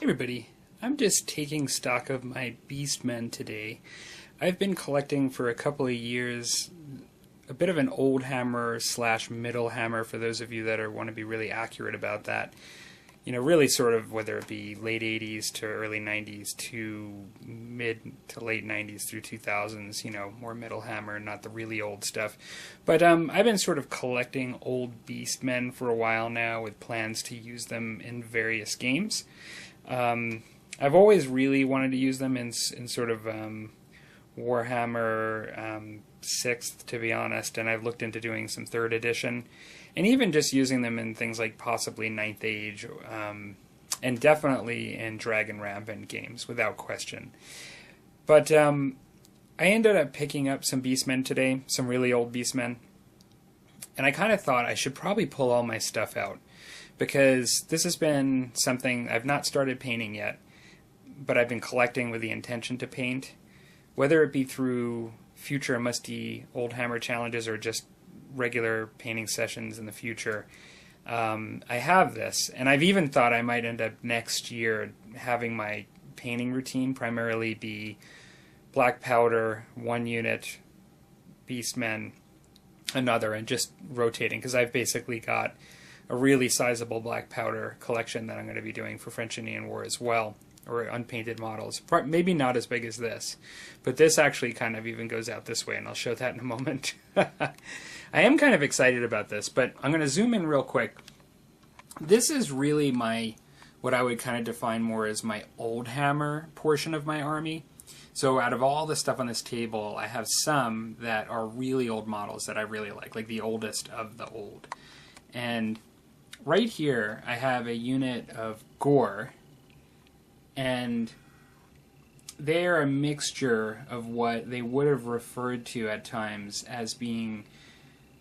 everybody, I'm just taking stock of my Beastmen today. I've been collecting for a couple of years a bit of an old hammer slash middle hammer for those of you that want to be really accurate about that. You know, really sort of whether it be late 80s to early 90s to mid to late 90s through 2000s, you know, more middle hammer, not the really old stuff. But I've been sort of collecting old Beastmen for a while now with plans to use them in various games. I've always really wanted to use them in sort of Warhammer 6th, to be honest, and I've looked into doing some 3rd edition, and even just using them in things like possibly 9th Age, and definitely in Dragon Rampant games, without question. But I ended up picking up some Beastmen today, some really old Beastmen, and I kind of thought I should probably pull all my stuff out, because this has been something I've not started painting yet, but I've been collecting with the intention to paint, whether it be through future musty old hammer challenges or just regular painting sessions in the future. I have this, and I've even thought I might end up next year having my painting routine primarily be black powder, 1 unit, Beastmen, another, and just rotating, because I've basically got a really sizable black powder collection that I'm going to be doing for French Indian War as well, or unpainted models. Maybe not as big as this, but this actually kind of even goes out this way, and I'll show that in a moment. I am kind of excited about this, but I'm going to zoom in real quick. This is really what I would kind of define more as my old hammer portion of my army. So out of all the stuff on this table, I have some that are really old models that I really like the oldest of the old. And right here, I have a unit of Gore, and they are a mixture of what they would have referred to at times as being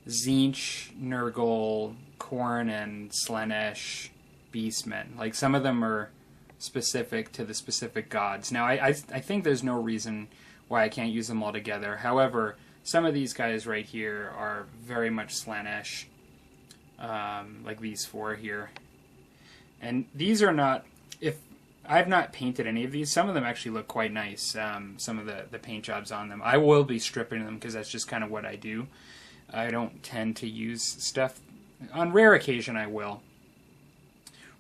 Tzeentch, Nurgle, Khorne, and Slaanesh Beastmen. Like, some of them are specific to the specific gods. Now, I think there's no reason why I can't use them all together. However, some of these guys right here are very much Slaanesh, like these 4 here. And these are not... I've not painted any of these. Some of them actually look quite nice, some of the paint jobs on them. I will be stripping them because that's just kind of what I do. I don't tend to use stuff. On rare occasion, I will.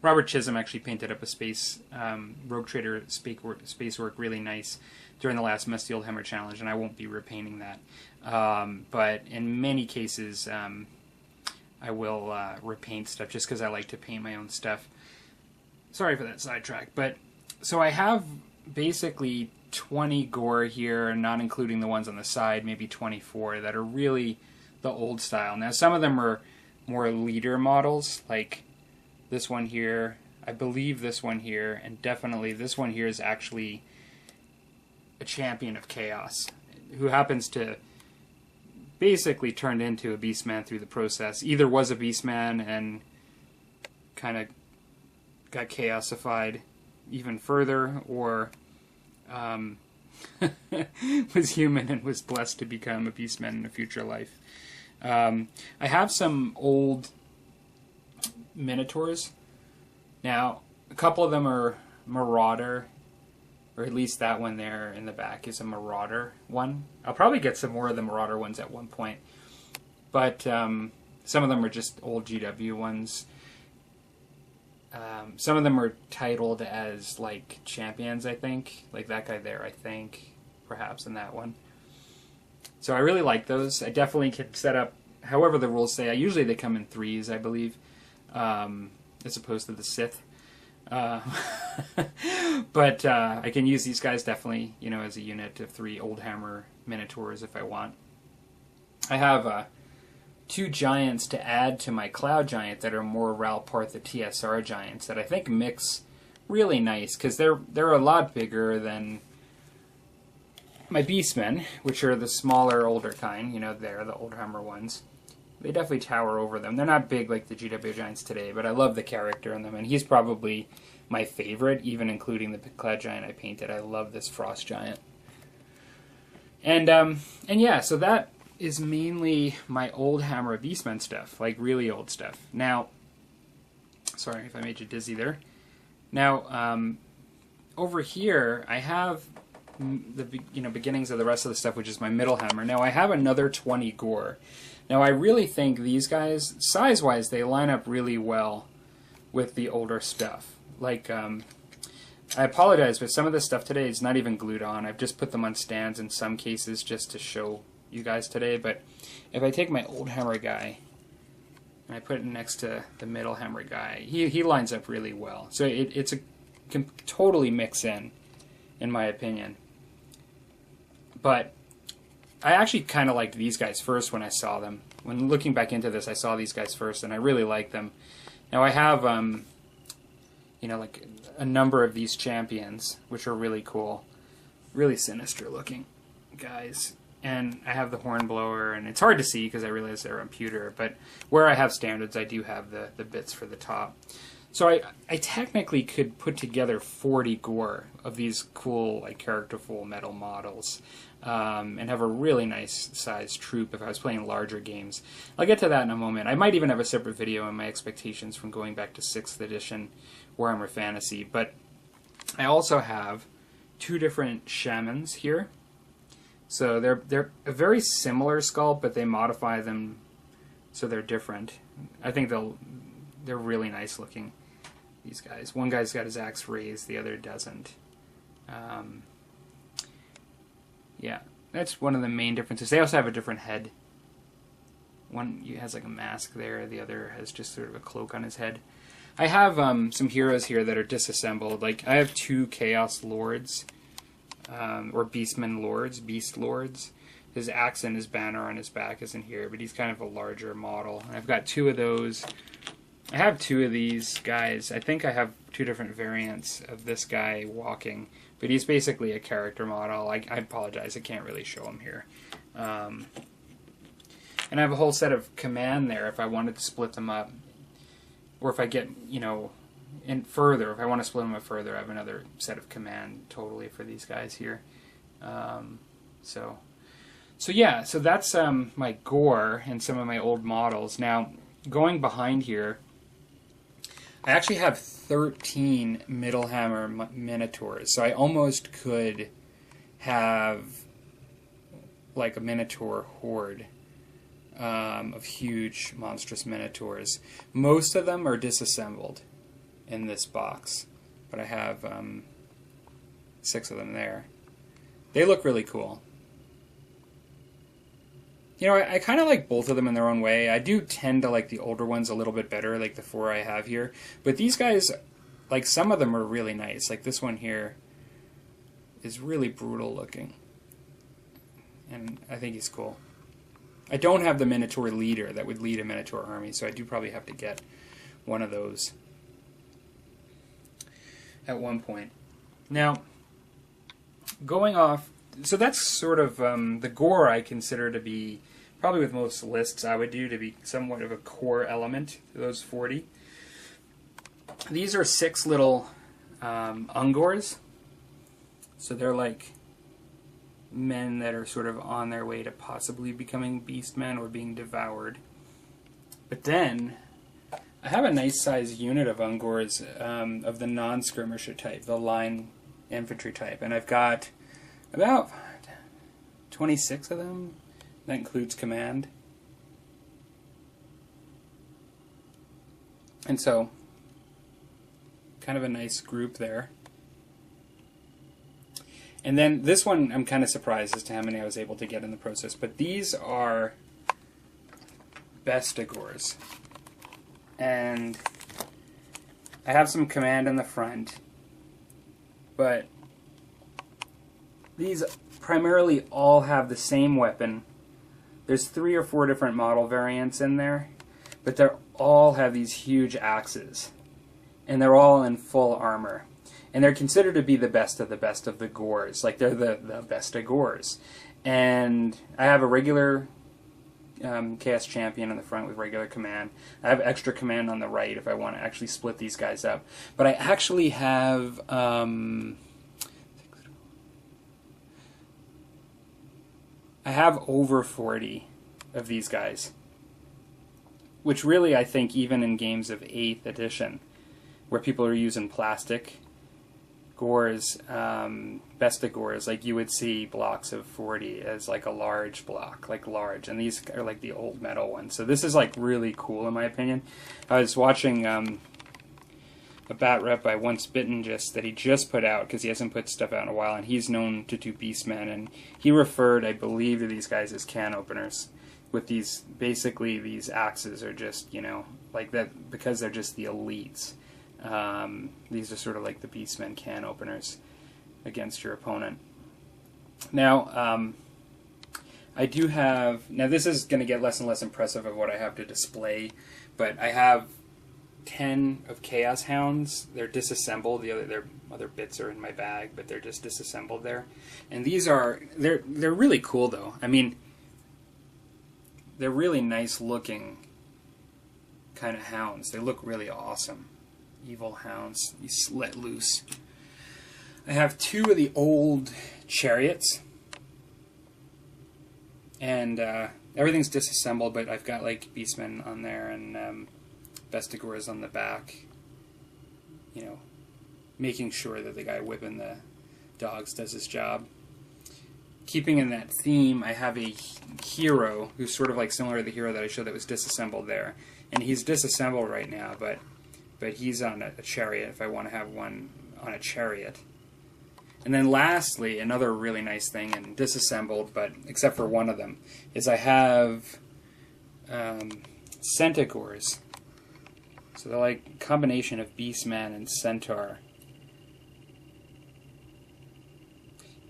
Robert Chisholm actually painted up a space, Rogue Trader space work really nice during the last Musty Old Hammer Challenge, and I won't be repainting that. But in many cases, I will repaint stuff just because I like to paint my own stuff. Sorry for that sidetrack, but so I have basically 20 Gore here, not including the ones on the side, maybe 24, that are really the old style. Now, some of them are more leader models, like this one here, I believe this one here, and definitely this one here is actually a champion of chaos, who happens to basically turned into a Beastman through the process. Either was a Beastman and kind of got chaosified even further, or was human and was blessed to become a Beastman in a future life. I have some old Minotaurs. Now, a couple of them are Marauder, or at least that one there in the back is a Marauder one. I'll probably get some more of the Marauder ones at one point. But some of them are just old GW ones. Some of them are titled as, like, champions, I think. Like that guy there, I think. Perhaps in that one. So I really like those. I definitely can set up however the rules say. Usually they come in 3s, I believe. As opposed to the Sith. But I can use these guys definitely, you know, as a unit of 3 Old Hammer Minotaurs if I want. I have 2 giants to add to my Cloud Giant that are more Ralpart the TSR giants that I think mix really nice, because they're a lot bigger than my Beastmen, which are the smaller, older kind. You know, they're the Old Hammer ones. They definitely tower over them. They're not big like the GW giants today, but I love the character in them, and he's probably my favorite, even including the Cloud Giant I painted. I love this Frost Giant. And yeah, so that is mainly my old Hammer Beastmen stuff, like really old stuff. Now, sorry if I made you dizzy there. Now, over here, I have the beginnings of the rest of the stuff, which is my middle hammer. Now I have another 20 gore. Now I really think these guys, size-wise, they line up really well with the older stuff. Like, I apologize, but some of the stuff today is not even glued on. I've just put them on stands in some cases just to show you guys today. But if I take my old hammer guy and I put it next to the middle hammer guy, he lines up really well. So it's a can totally mix in my opinion. But I actually kind of liked these guys first when I saw them. When looking back into this, I saw these guys first, and I really like them. Now I have, like a number of these champions, which are really cool, really sinister looking guys. And I have the hornblower, and it's hard to see because I realize they're on pewter. But where I have standards, I do have the bits for the top. So I technically could put together 40 gore of these cool, like, characterful metal models, and have a really nice sized troop if I was playing larger games. I'll get to that in a moment. I might even have a separate video on my expectations from going back to 6th edition Warhammer Fantasy. But I also have 2 different shamans here. So they're a very similar sculpt, but they modify them so they're different. I think they're really nice looking, these guys. One guy's got his axe raised, the other doesn't. Yeah, that's one of the main differences. They also have a different head. One has like a mask there, the other has just sort of a cloak on his head. I have some heroes here that are disassembled. Like, I have 2 Chaos Lords, or Beastmen Lords, Beast Lords. His axe and his banner on his back isn't here, but he's kind of a larger model. I've got 2 of those. I have 2 of these guys. I think I have 2 different variants of this guy walking, but he's basically a character model. I apologize, I can't really show him here. And I have a whole set of command there if I wanted to split them up. Or if I get, in further, if I want to split them up further, I have another set of command totally for these guys here. So yeah, so that's my gore and some of my old models. Now, going behind here, I actually have 13 middle hammer minotaurs, so I almost could have like a minotaur horde of huge monstrous minotaurs. Most of them are disassembled in this box, but I have 6 of them there. They look really cool. I kind of like both of them in their own way. I do tend to like the older ones a little bit better, like the 4 I have here. But these guys, like, some of them are really nice. Like this one here is really brutal looking. And I think he's cool. I don't have the Minotaur leader that would lead a Minotaur army, so I do probably have to get one of those at one point. Now, going off, so that's sort of the gore I consider to be, probably with most lists I would do, to be somewhat of a core element to those 40. These are 6 little Ungors. So they're like men that are sort of on their way to possibly becoming Beastmen or being devoured. But then I have a nice sized unit of Ungors of the non-skirmisher type, the line infantry type, and I've got about 26 of them. That includes command. And so, kind of a nice group there. And then this one, I'm kind of surprised as to how many I was able to get in the process. But these are Bestigors. And I have some command in the front. But these primarily all have the same weapon. There's 3 or 4 different model variants in there. But they all have these huge axes. And they're all in full armor. And they're considered to be the best of the gores. Like, they're the best of gores. And I have a regular Chaos Champion in the front with regular command. I have extra command on the right if I want to actually split these guys up. But I actually have over 40 of these guys. Which really, I think, even in games of 8th edition, where people are using plastic, gores, best of gores, like you would see blocks of 40 as like a large block, like large, and these are like the old metal ones. So this is like really cool in my opinion. I was watching a bat rep by Once Bitten that he just put out, because he hasn't put stuff out in a while, and he's known to do Beastmen, and he referred, I believe, to these guys as can openers. With these, basically these axes are just, you know, like that, because they're just the elites. These are sort of like the Beastmen can openers against your opponent. Now, I do have, now this is going to get less and less impressive of what I have to display, but I have 10 of Chaos Hounds. They're disassembled. Their other bits are in my bag, but they're just disassembled there. And these are, they're really cool though. I mean, they're really nice looking kind of hounds. They look really awesome. Evil hounds. These let loose. I have 2 of the old chariots. And everything's disassembled, but I've got like Beastmen on there and Bestigors on the back. You know, making sure that the guy whipping the dogs does his job. Keeping in that theme, I have a hero who's sort of like similar to the hero that I showed that was disassembled there. And he's disassembled right now, but he's on a chariot if I want to have one on a chariot. And then lastly, another really nice thing, and disassembled, but except for one of them, is I have Centaurs. So they're like a combination of Beastman and Centaur.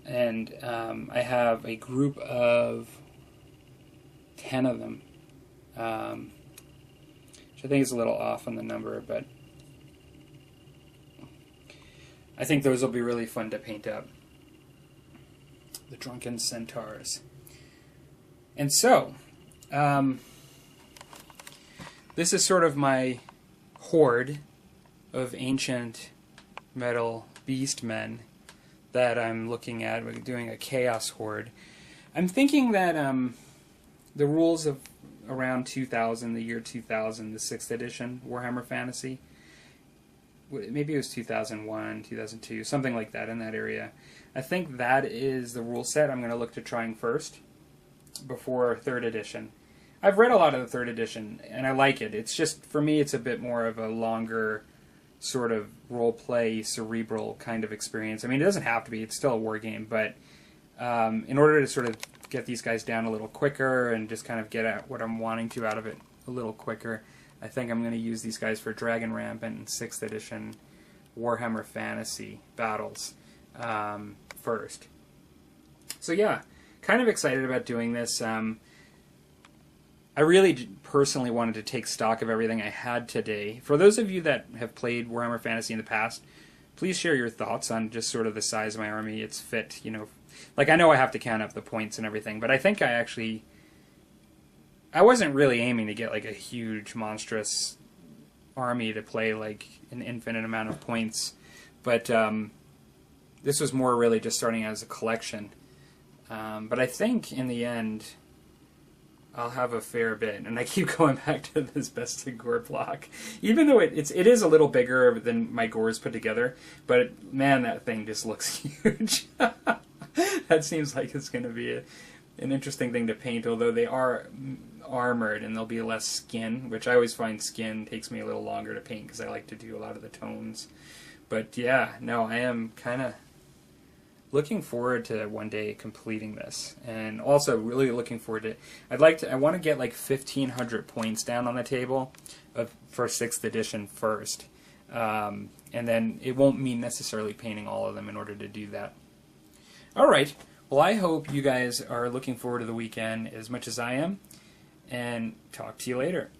And I have a group of 10 of them, which I think is a little off on the number, but I think those will be really fun to paint up. The Drunken Centaurs. And so, this is sort of my horde of ancient metal Beastmen that I'm looking at. We're doing a Chaos Horde. I'm thinking that the rules of around 2000, the year 2000, the 6th edition Warhammer Fantasy, maybe it was 2001, 2002, something like that, in that area. I think that is the rule set I'm going to look to trying first before 3rd edition. I've read a lot of the 3rd edition, and I like it. It's just, for me, it's a bit more of a longer sort of role-play, cerebral kind of experience. I mean, it doesn't have to be. It's still a war game, but in order to sort of get these guys down a little quicker and just kind of get at what I'm wanting to out of it a little quicker, I think I'm going to use these guys for Dragon Rampant and 6th edition Warhammer Fantasy battles first. So yeah, kind of excited about doing this. I really personally wanted to take stock of everything I had today. For those of you that have played Warhammer Fantasy in the past, please share your thoughts on just sort of the size of my army, its fit, you know. Like, I know I have to count up the points and everything, but I think I wasn't really aiming to get like a huge, monstrous army to play like an infinite amount of points. But this was more really just starting as a collection. But I think in the end, I'll have a fair bit, and I keep going back to this Bested Gore block, even though it is a little bigger than my Gores put together. But man, that thing just looks huge. That seems like it's going to be an interesting thing to paint. Although they are armored, and there'll be less skin, which I always find skin takes me a little longer to paint because I like to do a lot of the tones. But yeah, no, I am kind of looking forward to one day completing this, and also really looking forward to. I want to get like 1,500 points down on the table for 6th edition first, and then it won't mean necessarily painting all of them in order to do that. All right. Well, I hope you guys are looking forward to the weekend as much as I am, and talk to you later.